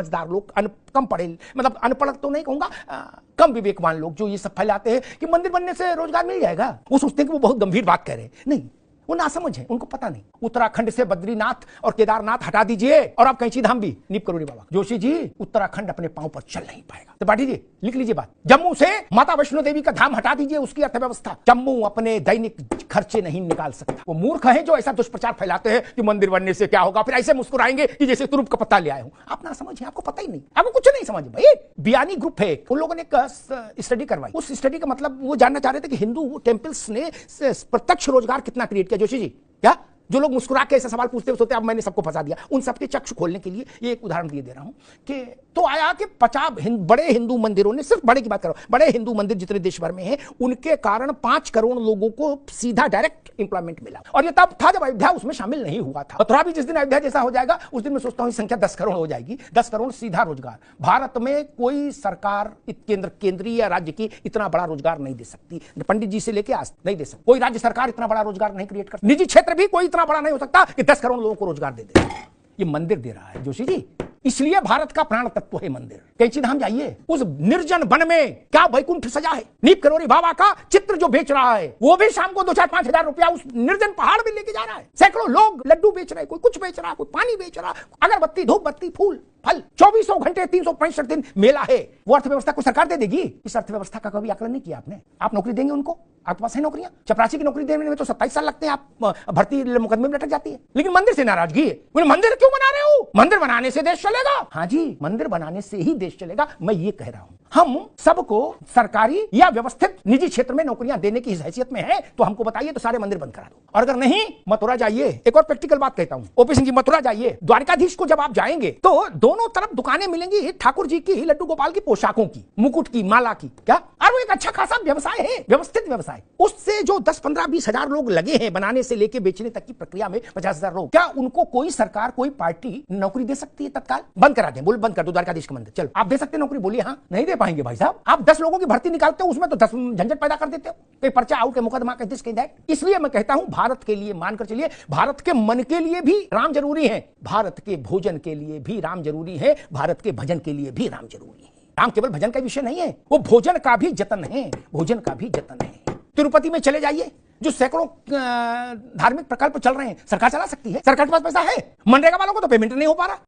समझदार लोग, कम पढ़े, मतलब अनपढ़ तो नहीं कहूंगा, कम विवेकवान लोग जो ये सब फैलाते हैं कि मंदिर बनने से रोजगार मिल जाएगा, वो सोचते हैं कि वो बहुत गंभीर बात कह रहे हैं। नहीं, वो नासमझ है, उनको पता नहीं। उत्तराखंड से बद्रीनाथ और केदारनाथ हटा दीजिए और आप कैंची धाम भी नीप करोड़े बाबा। जोशी जी, उत्तराखंड अपने पांव पर चल नहीं पाएगा। त्रिपाठी जी लिख लीजिए बात। जम्मू से माता वैष्णो देवी का धाम हटा दीजिए, उसकी अर्थव्यवस्था, जम्मू अपने दैनिक खर्चे नहीं निकाल सकता। वो मूर्ख है जो ऐसा दुष्प्रचार फैलाते हैं कि मंदिर बनने से क्या होगा, फिर ऐसे मुस्कुराएंगे कि जैसे तुरुप का पत्ता ले आए हूं। आप ना समझिए, आपको पता ही नहीं, आपको कुछ नहीं समझ। भाई बियानी ग्रुप है, उन लोगों ने स्टडी करवाई। उस स्टडी का मतलब वो जानना चाह रहे थे कि हिंदू टेम्पल्स ने प्रत्यक्ष रोजगार कितना क्रिएट किया। जोशी जी, क्या जो लोग मुस्कुरा के ऐसा सवाल पूछते होते, अब मैंने सबको फंसा दिया, उन सबके चक्षु खोलने के लिए ये एक उदाहरण दे रहा हूं कि तो आया कि 50 बड़े हिंदू मंदिरों ने, सिर्फ बड़े की बात करो, बड़े हिंदू मंदिर जितने देश भर में हैं, उनके कारण 5 करोड़ लोगों को सीधा डायरेक्ट एम्प्लॉयमेंट मिला। और ये तब था जब अयोध्या उसमें शामिल नहीं हुआ था। मथुरा भी जिस दिन अयोध्या जैसा हो जाएगा उस दिन मैं सोचता हूं संख्या 10 करोड़ हो जाएगी। 10 करोड़ सीधा रोजगार। भारत में कोई सरकार केंद्रीय या राज्य की इतना बड़ा रोजगार नहीं दे सकती, पंडित जी से लेके आज नहीं दे सकती। कोई राज्य सरकार इतना बड़ा रोजगार नहीं क्रिएट कर सकती। निजी क्षेत्र भी कोई इतना बड़ा नहीं हो सकता कि 10 करोड़ लोगों को रोजगार दे दे। ये मंदिर दे रहा है जोशी जी, इसलिए भारत का प्राण तत्व है मंदिर। कैंची धाम जाइए, उस निर्जन वन में क्या वैकुंठ सजा है। नीप करोड़ी बाबा का चित्र जो बेच रहा है, वो भी शाम को 2-4-5 हजार रुपया उस निर्जन पहाड़ में लेके जा रहा है। सैकड़ों लोग लड्डू बेच रहे हैं, कोई कुछ बेच रहा है, कोई पानी बेच रहा है, अगरबत्ती, धूप बत्ती, फूल फल। 24 घंटे 365 दिन मेला है। वो अर्थव्यवस्था को सरकार दे देगी? इस अर्थव्यवस्था का कभी आकलन नहीं किया आपने। आप नौकरी देंगे उनको? आपके पास है नौकरियां? चपरासी की नौकरी देने में तो 27 साल लगते हैं, आप भर्ती मुकदमे में लटक जाती है। लेकिन मंदिर से नाराजगी है। मंदिर क्यों बना रहे हो? मंदिर बनाने से देश चलेगा। हाँ जी, मंदिर बनाने से ही देश चलेगा, मैं ये कह रहा हूं। हम सबको सरकारी या व्यवस्थित निजी क्षेत्र में नौकरियां देने की हैसियत में है तो हमको बताइए, तो सारे मंदिर बंद करा दो। और अगर नहीं, मथुरा जाइए। एक और प्रैक्टिकल बात कहता हूं, ओपी सिंह जी, मथुरा जाइए। द्वारकाधीश को जब आप जाएंगे तो दोनों तरफ दुकानें मिलेंगी ठाकुर जी की, लड्डू गोपाल की पोशाकों की, मुकुट की, माला की। क्या? और वो एक अच्छा खासा व्यवसाय है, व्यवस्थित व्यवसाय। उससे जो 10, 15, 20 हजार लोग लगे हैं बनाने से लेके बेचने तक की प्रक्रिया में, 50 हजार लोग, क्या उनको कोई सरकार, कोई पार्टी नौकरी दे सकती है तत्काल? बंद करा दें, बोल बंद कर दो द्वारकाधीश का मंदिर। चलो, आप दे सकते हैं नौकरी? बोलिए हाँ। नहीं दे पाएंगे भाई साहब। आप 10 लोगों की भर्ती निकालते हो, उसमें तो 10 झंझट पैदा कर देते हो, कोई पर्चा आउट के मुकदमा के दिस के दैट। इसलिए मैं कहता हूं, भारत के लिए मानकर चलिए, भारत के मन के लिए भी राम जरूरी है, भारत के भोजन के लिए भी राम जरूरी है, भारत के भजन के लिए भी राम जरूरी है। राम केवल भजन का विषय नहीं है, वो भोजन का भी जतन है, भोजन का भी जतन है। तिरुपति में चले जाइए, जो सैकड़ों धार्मिक प्रकल्प चल रहे हैं, सरकार चला सकती है, सरकार के पास पैसा है। मनरेगा वालों को तो पेमेंट नहीं हो पा रहा।